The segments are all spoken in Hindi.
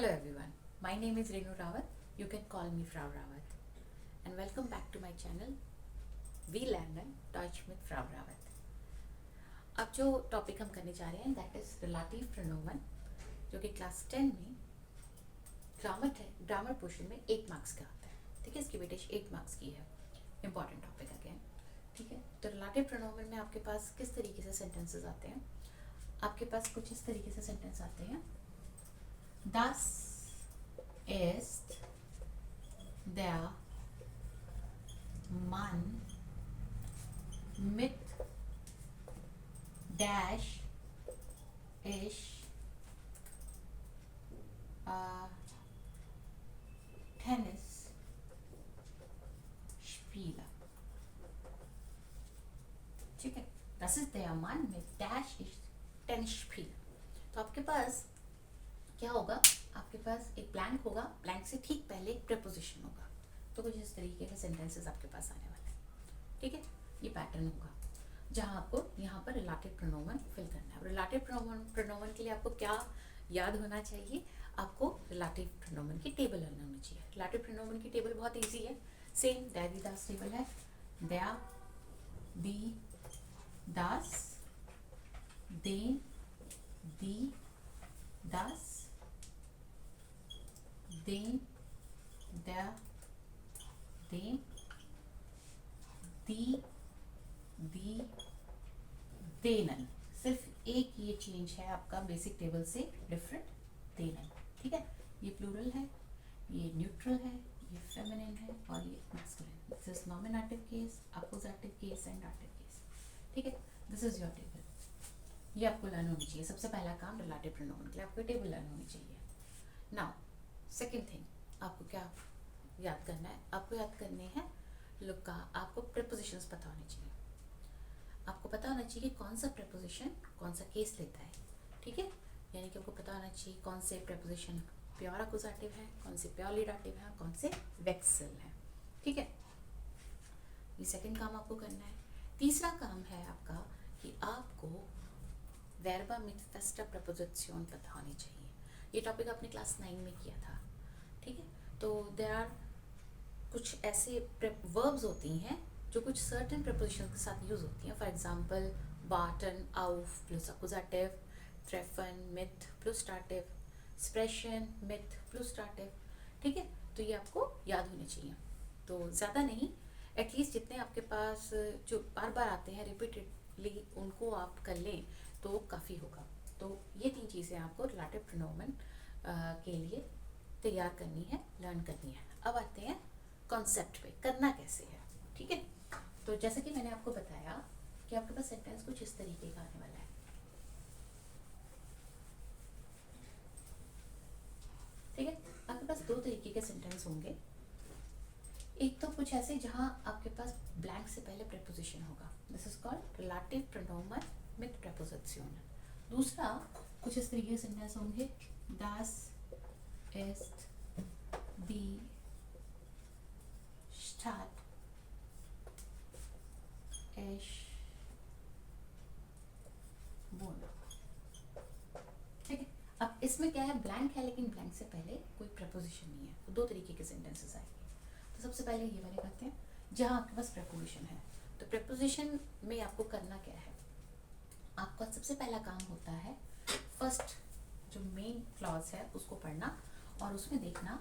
Hello everyone, my name is Renu Rawat. You can call me Frau Rawat. And welcome back to my channel We Learn and Deutsch with Frau Rawat. अब जो टॉपिक हम करने जा रहे हैं दैट इज रिलेटिव प्रोनोमन, जो कि क्लास 10 में ग्रामर पोर्शन में 8 मार्क्स का आता है. ठीक है, इसकी वेटेज 8 मार्क्स की है. Important topic again. ठीक है, तो रिलेटिव प्रोनोमन में आपके पास किस तरीके से सेंटेंसेस आते हैं. आपके पास कुछ इस तरीके से सेंटेंस आते हैं. Das ist der Mann mit dash ist Tennis Spieler. ठीक है, das ist der Mann mit dash ist Tennis Spieler. तो आपके पास क्या होगा, आपके पास एक ब्लैंक होगा, ब्लैंक से ठीक पहले एक प्रेपोजिशन होगा. तो कुछ इस तरीके के सेंटेंसेस आपके पास आने वाले हैं. ठीक है, ये पैटर्न होगा जहाँ आपको यहाँ पर रिलेटिव प्रोनोमन फिल करना है. रिलेटिव प्रोनोमन के लिए आपको क्या याद होना चाहिए, आपको रिलेटिव प्रोनोमन की टेबल लर्न होनी चाहिए. रिलेटिव प्रोनोमन की टेबल बहुत ईजी है, same der die das table है. der die das den die das den der dem die denen. सिर्फ एक ये चेंज है आपका बेसिक टेबल से डिफरेंट denen. ठीक है, ये प्लूरल है, ये न्यूट्रल है, ये फेमिनिन है और ये masculine. This is nominative case, appositive case and dative case. ठीक है, दिस इज योर टेबल. ये आपको लर्न होनी चाहिए. सबसे पहला काम रिलेटिव प्रोनोमन के लिए आपको टेबल लर्न होनी चाहिए. नाउ सेकेंड थिंग, आपको क्या याद करना है, आपको याद करने हैं लुका. आपको प्रेपोजिशंस पता होने चाहिए. आपको पता होना चाहिए कौन सा प्रेपोजिशन कौन सा केस लेता है. ठीक है, यानी कि आपको पता होना चाहिए कौन से प्रेपोजिशन प्योर अकुजाटिव है, कौन से प्योरली डाटिव है, कौन से वेक्सल है. ठीक है, ये सेकंड काम आपको करना है. तीसरा काम है आपका कि आपको वर्बा मिट फेस्टा प्रेपोजिशन पता होनी चाहिए. ये टॉपिक आपने क्लास 9 में किया था. ठीक है, तो देयर आर कुछ ऐसे वर्ब्स होती हैं जो कुछ सर्टेन प्रेपोजिशन के साथ यूज होती हैं. फॉर एग्जांपल वार्टन आउफ प्लस अकुजाटिव, ट्रेफन मिथ प्लस डाटिव, स्प्रेशन मिथ प्लस डाटिव. ठीक है, तो ये आपको याद होने चाहिए. तो ज़्यादा नहीं, एटलीस्ट जितने आपके पास जो बार बार आते हैं रिपीटेडली उनको आप कर लें तो काफ़ी होगा. तो ये 3 चीज़ें आपको रिलेटिव प्रोनोमन के लिए तैयार करनी है, लर्न करनी है. अब आते हैं कॉन्सेप्ट पे, करना कैसे है. ठीक है, तो जैसे कि मैंने आपको बताया कि आपके पास सेंटेंस कुछ इस तरीके का आने वाला है. ठीक है, आपके पास 2 तरीके के सेंटेंस होंगे. एक तो कुछ ऐसे जहां आपके पास ब्लैंक से पहले प्रेपोजिशन होगा, this is called relative pronoun with preposition. दूसरा कुछ इस तरीके के सेंटेंस होंगे, das ist die Stadt ich wohne. ठीक है, अब इसमें क्या है, ब्लैंक है लेकिन ब्लैंक से पहले कोई प्रपोजिशन नहीं है. तो 2 तरीके के सेंटेंसेस आएंगे. तो सबसे पहले ये वाले करते हैं जहाँ आपके पास प्रपोजिशन है. तो प्रपोजिशन में आपको करना क्या है, आपका सबसे पहला काम होता है फर्स्ट जो मेन क्लॉज है उसको पढ़ना और उसमें देखना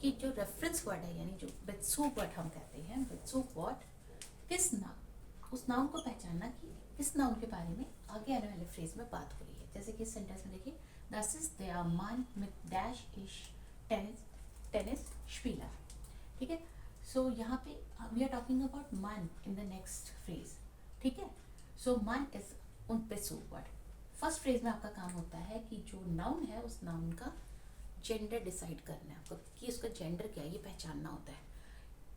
कि जो रेफरेंस वर्ड है यानी जो बेत्सूग वर्ड हम कहते हैं, बेत्सूग वर्ड किस नाउन, उस नाउन को पहचानना कि इस नाउन के बारे में आगे आने वाले फ्रेज में बात हो रही है. जैसे कि इस सेंटेंस में देखिए, das ist der Mann mit dash ist Tennis Spieler. ठीक है, सो यहाँ पे वी आर टॉकिंग अबाउट मन इन द नेक्स्ट फ्रेज. ठीक है, सो मन इज उन बेत्सूग वर्ड. फर्स्ट फ्रेज में आपका काम होता है कि जो नाउन है उस नाउन का जेंडर डिसाइड करना है आपको, कि उसका जेंडर क्या है ये पहचानना होता है.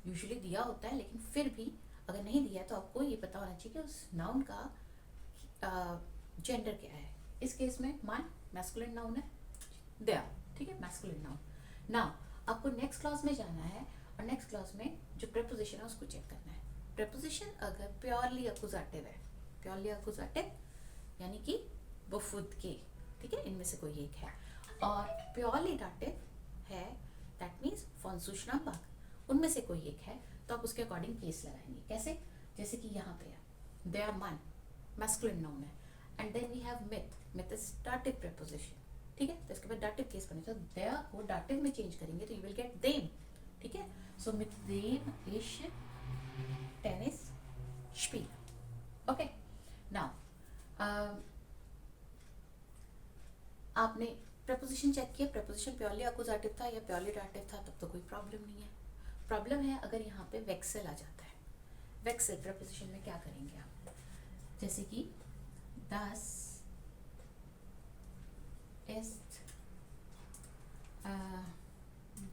यूजुअली दिया होता है लेकिन फिर भी अगर नहीं दिया है तो आपको ये पता होना चाहिए कि उस नाउन का जेंडर क्या है. इस केस में मान मैस्कुलिन नाउन है, दया. ठीक है, मैस्कुलिन नाउन. नाउ आपको नेक्स्ट क्लॉज में जाना है और नेक्स्ट क्लॉज में जो प्रेपोजिशन है उसको चेक करना है. प्रेपोजिशन अगर प्योरली अकुजाटिव है, प्योरली अकुजाटिव यानी कि वो खुद के, ठीक है, इनमें से कोई एक है, और प्योरली डाटिव है, दैट मीन्स von Suschnambach, उनमें से कोई एक है, तो आप उसके अकॉर्डिंग केस लगाएंगे। कैसे? जैसे कि यहाँ पे है देयर मन, मैस्कुलिन नाउन है, एंड देन वी हैव मिथ, मिथ इज डाटिव प्रीपोजिशन, ठीक है, तो इसके बाद डाटिव केस बने, तो देयर को डाटिव में चेंज करेंगे तो यू विल गेट देम, ठीक है, सो मिथ देम इश टेनिस स्पील, ओके। नाउ आपने प्रपोजिशन चेक किया, प्रपोजिशन प्योरली अकुजाटिव था या प्योरली डाटिव था, तब तो कोई प्रॉब्लम नहीं है। प्रॉब्लम है अगर यहाँ पे वेक्सल आ जाता है। वेक्सल प्रपोजिशन में क्या करेंगे आप, जैसे कि दस ist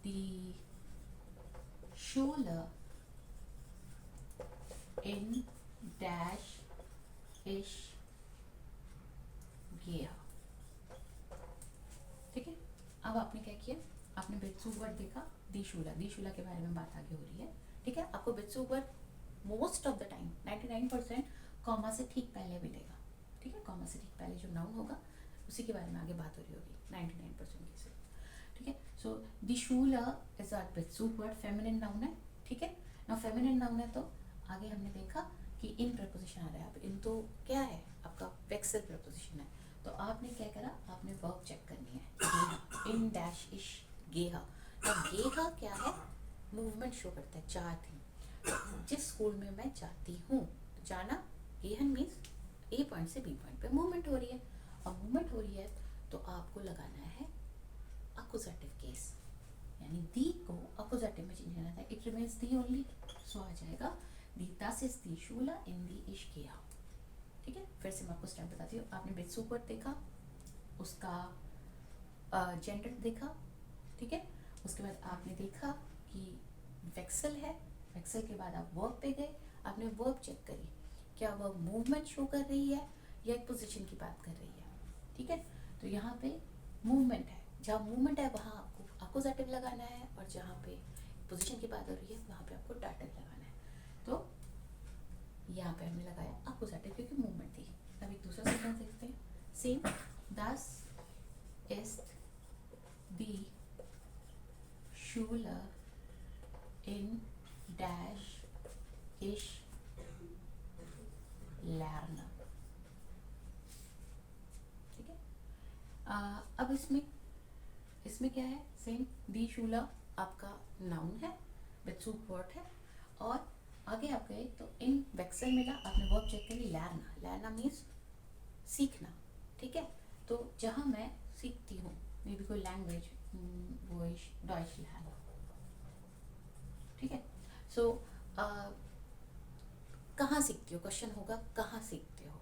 die Schule in dash ich gehe, ठीक है। अब आपने क्या किया, आपने बेत्सू वर्ड देखा, दी शूला के बारे में बात आगे हो रही है, ठीक है। आपको बेत्सू word most of the time 99% comma से ठीक पहले मिलेगा, ठीक है, कॉमा से ठीक पहले जो नाउन होगा उसी के बारे में आगे बात हो रही होगी 99% केसेस, ठीक है। सो दी शूला इज अ बेत्सू वर्ड, फेमिनिन नाउन है, ठीक है ना, फेमिनिन नाउन है तो आगे हमने देखा कि इन प्रपोजिशन आ रहा है, अब इन तो क्या है आपका वेक्सल प्रपोजिशन है, तो आपने क्या करा, आपने वर्ब चेक करनी है, इन डैश इश गेहा। अब गेहा क्या है, मूवमेंट शो करता है, जाती, जिस स्कूल में मैं जाती हूँ, जाना, गेहन मीन्स ए पॉइंट से बी पॉइंट पे मूवमेंट हो रही है, और मूवमेंट हो रही है तो आपको लगाना है अकुजेटिव केस, यानी दी को अकुजेटिव में चेंज करना था, इट रिमेन्स दी ओनली, सो आ जाएगा दी दस इज दी शूला इन दी इश गेहा, ठीक है। फिर से मैं आपको स्टेप बताती हूँ, आपने बेत्सू वर्ड देखा, उसका जेंडर देखा, ठीक है, उसके बाद आपने देखा कि वेक्सल है, वेक्सल के बाद आप वर्ब पे गए, आपने वर्ब चेक करी, क्या वह मूवमेंट शो कर रही है या एक पोजीशन की बात कर रही है, ठीक है। तो यहाँ पे मूवमेंट है, जहाँ मूवमेंट है वहाँ आपको अकुजेटिव लगाना है, और जहाँ पे पोजीशन की बात हो रही है वहाँ पे आपको डाटिव लगाना है, तो यहाँ पे हमने लगाया अकुजेटिव क्योंकि मूवमेंट थी। अब एक दूसरा सेंटेंस देखते हैं, सेम, दस ist die Schule in dash ich lerne, ठीक है। अब इसमें क्या है, सेम, दी शूला आपका नाउन है, बेत्सू वर्ड है, और आगे आप गए तो इन वेक्सल मिला, आपने वर्ब चेक करी, लर्ना, लर्ना मीन्स सीखना, ठीक है। तो जहाँ मैं सीखती हूँ, मे बी कोई लैंग्वेज, वो डॉइच लर्ना, ठीक है। सो कहाँ सीखती हो, क्वेश्चन होगा कहाँ सीखते हो,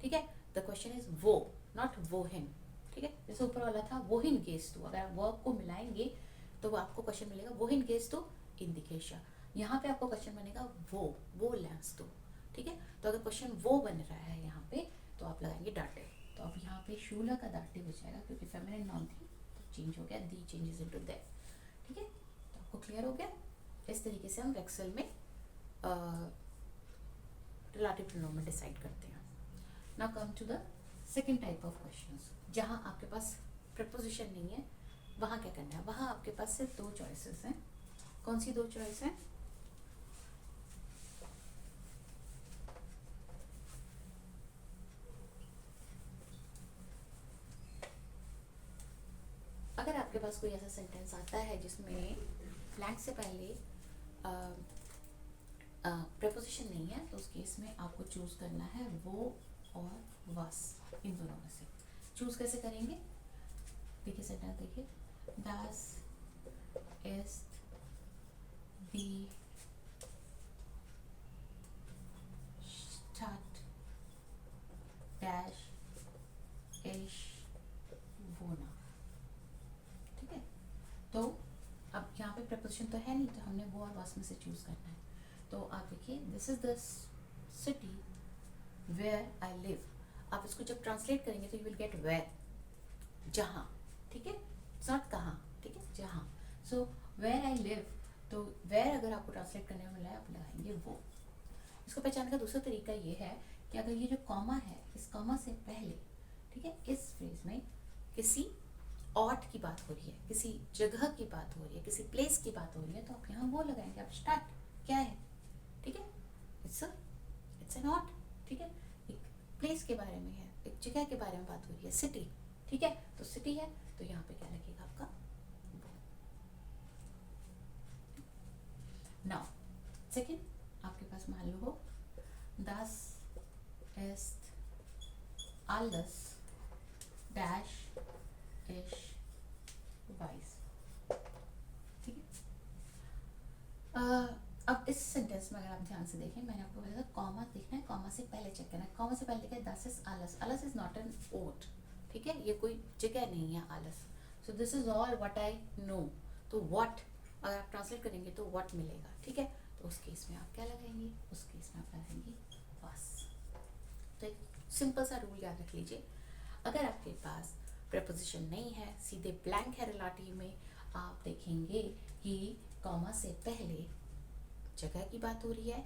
ठीक है। द क्वेश्चन इज वो, नॉट वो हिन, ठीक है। जैसे ऊपर वाला था वो हिन गेस तो, अगर आप वर्ब को मिलाएंगे तो वो आपको क्वेश्चन मिलेगा वो हिन गेस तो इंडिकेशन, यहाँ पे आपको क्वेश्चन बनेगा वो लैंस तो, ठीक है। तो अगर क्वेश्चन वो बन रहा है यहाँ पे तो आप लगाएंगे डाटिव, तो अब यहाँ पे शूला का डाटिव हो जाएगा क्योंकि फेमिनिन नाउन थी तो चेंज हो गया, दी चेंजेस इनटू दैट, ठीक है। तो आपको क्लियर हो गया, इस तरीके से हम वेक्सल में रिलेटिव प्रोनाउन डिसाइड करते हैं। Now come to the second type of questions, जहाँ आपके पास प्रपोजिशन नहीं है, वहाँ क्या करना है, वहाँ आपके पास सिर्फ दो चॉइसेस हैं। कौन सी दो चॉइस हैं, अगर आपके पास कोई ऐसा सेंटेंस आता है जिसमें ब्लैंक से पहले प्रपोजिशन नहीं है, तो उस केस में आपको चूज करना है वो और वस, इन दोनों में से चूज कैसे करेंगे, देखिए सेंटेंस देखिए, das ist die Stadt dash ich wohne, ठीक है। तो अब यहाँ पे प्रपोजिशन तो है नहीं, तो हमने वो और वस में से चूज करना है, तो आप देखिए, this is the city where I live, आप इसको जब ट्रांसलेट करेंगे तो यू विल गेट वेयर, जहाँ, ठीक है, नॉट कहाँ, ठीक है, जहाँ। सो वेयर आई लिव, तो वेयर अगर आपको ट्रांसलेट करने में मिला है आप लगाएंगे वो। इसको पहचानने का दूसरा तरीका ये है कि अगर ये जो कॉमा है, इस कॉमा से पहले, ठीक है, इस फ्रेज में किसी ऑट की बात हो रही है, किसी जगह की बात हो रही है, किसी प्लेस की बात हो रही है, तो आप यहाँ वो लगाएंगे। आप स्टार्ट क्या है, ठीक है, इट्स एन ऑट, ठीक है, एक प्लेस के बारे में है, एक जगह के बारे में बात हो रही है, सिटी, ठीक है, तो सिटी है तो यहाँ पे क्या लगेगा आपका नाउ। सेकेंड आपके पास मान लो das ist alles डैश इश वाइस, ठीक है। अब इस सेंटेंस में अगर आप ध्यान से देखें, मैंने आपको बोला था कॉमा देखना है, कॉमा से पहले चेक करना है। कॉमा से पहले लिखा है das ist alles, alles is not an oat, ठीक है, ये कोई जगह नहीं है alles, so this is all what I know, तो what अगर आप ट्रांसलेट करेंगे तो what मिलेगा, ठीक है, तो उस केस में आप क्या लगाएंगे, उस केस में आप लगाएंगे was। तो एक सिंपल सा रूल याद रख लीजिए, अगर आपके पास प्रपोजिशन नहीं है, सीधे ब्लैंक है रिलेटिव में, आप देखेंगे कि कॉमा से पहले जगह की बात हो रही है,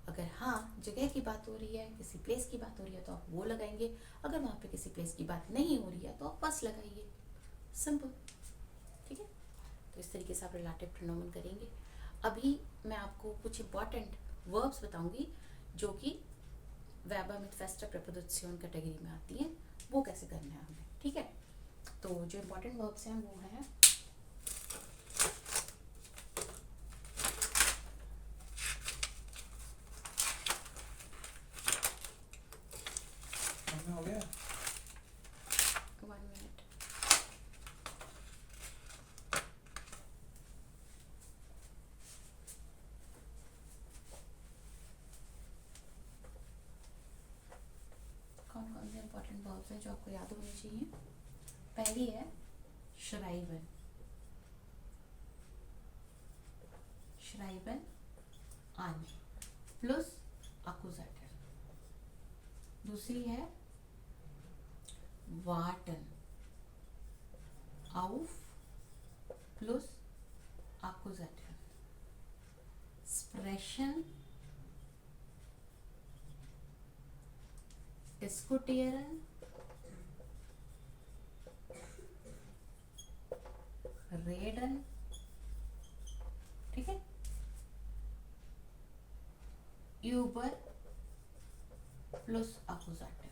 अगर हाँ जगह की बात हो रही है, किसी प्लेस की बात हो रही है तो आप वो लगाएंगे, अगर वहाँ पे किसी प्लेस की बात नहीं हो रही है तो आप बस लगाइए, सिंपल, ठीक है। तो इस तरीके से आप रिलेटिव प्रोनाउन करेंगे। अभी मैं आपको कुछ इंपॉर्टेंट वर्ब्स बताऊंगी जो कि वर्बा मित फेस्टा प्रेपोजिशन कैटेगरी में आती हैं, वो कैसे करना है हमें, ठीक है। तो जो इंपॉर्टेंट वर्ब्स हैं वो हैं हो गया 1 मिनट, कौन कौन से इंपॉर्टेंट वर्ब्स हैं जो आपको याद होने चाहिए। पहली है श्राइबन, श्राइबन आन प्लस अकुजेटिव। दूसरी है वार्टन, auf प्लस अकुजेटिव। स्प्रेशन, diskutieren, reden, ठीक है, यूबर प्लस अकुजेटिव,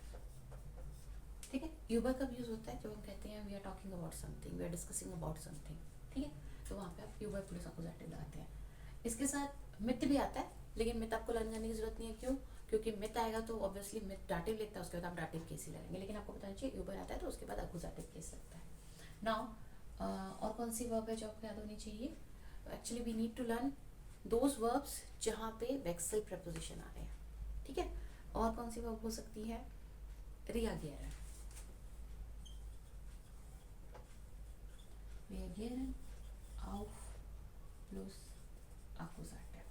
ठीक है। यूबर कब यूज होता है, जब हम कहते हैं we are talking about something, we are discussing about something, ठीक है, तो वहाँ पे आप यूबर प्लस अकुजेटिव लगाते हैं। इसके साथ मिथ भी आता है, लेकिन मिथ आपको लर्न करने की जरूरत नहीं है, क्यों, क्योंकि मिथ आएगा तो ऑब्वियसली मिथ डाटिव लिखता है, उसके बाद आप डाटिव केस ही लगाएंगे, लेकिन आपको पता चाहिए यूबर आता है तो उसके बाद अकुजेटिव केस लगता है। नाउ और कौन सी वर्ब है जो आपको याद होनी चाहिए, actually we need to learn those verbs जहाँ पे वेक्सल प्रपोजिशन आ रहे हैं, ठीक है। और कौन सी वर्ब हो सकती है, reagieren, reagieren auf plus accusative,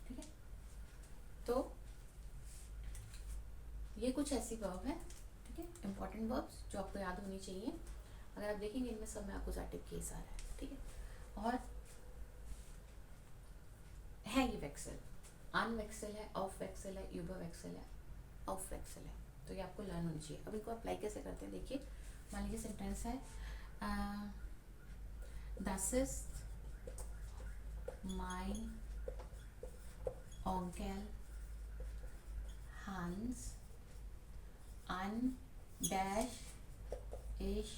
ठीक है। तो ये कुछ ऐसी वर्ब है, ठीक है, इंपॉर्टेंट वर्ब्स जो आपको याद होनी चाहिए। अगर आप देखेंगे इनमें सब में accusative केस आ रहा है, ठीक है। और है ये वेक्सल, अन वेक्सल है, ऑफ वेक्सल है, यूबर वेक्सल है, ऑफ वेक्सल है, तो ये आपको लर्न होनी चाहिए। अब इनको अप्लाई कैसे करते हैं देखिए, मान लीजिए सेंटेंस है das ist mein Onkel Hans an dash ich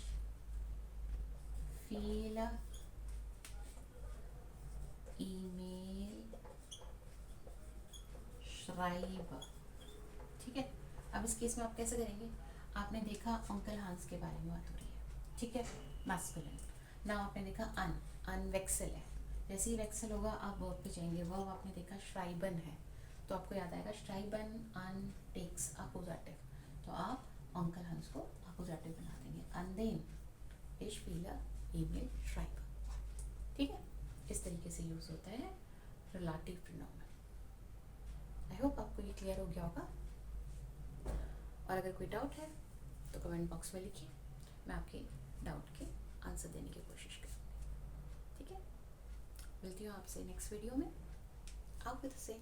viele email श्राइब, ठीक है। अब इस केस में आप कैसे करेंगे, आपने देखा अंकल हांस के बारे में बात हो रही है, ठीक है, मैस्कुलिन। ना आपने देखा अन वेक्सल है, जैसे ही वेक्सल होगा आप वर्ब पे जाएंगे, वर्ब आपने देखा श्राइबन है तो आपको याद आएगा श्राइबन अन टेक्स अकुजेटिव, तो आप अंकल हंस को अकुजेटिव बना देंगे, अन देन इश फीला ईमेल श्राइब, ठीक है। इस तरीके से यूज होता है रिलेटिव प्रोनाउन। आई होप आपको ये क्लियर हो गया होगा, और अगर कोई डाउट है तो कमेंट बॉक्स में लिखिए, मैं आपके डाउट के आंसर देने की कोशिश करूँगी, ठीक है। मिलती हूँ आपसे नेक्स्ट वीडियो में, आप विद से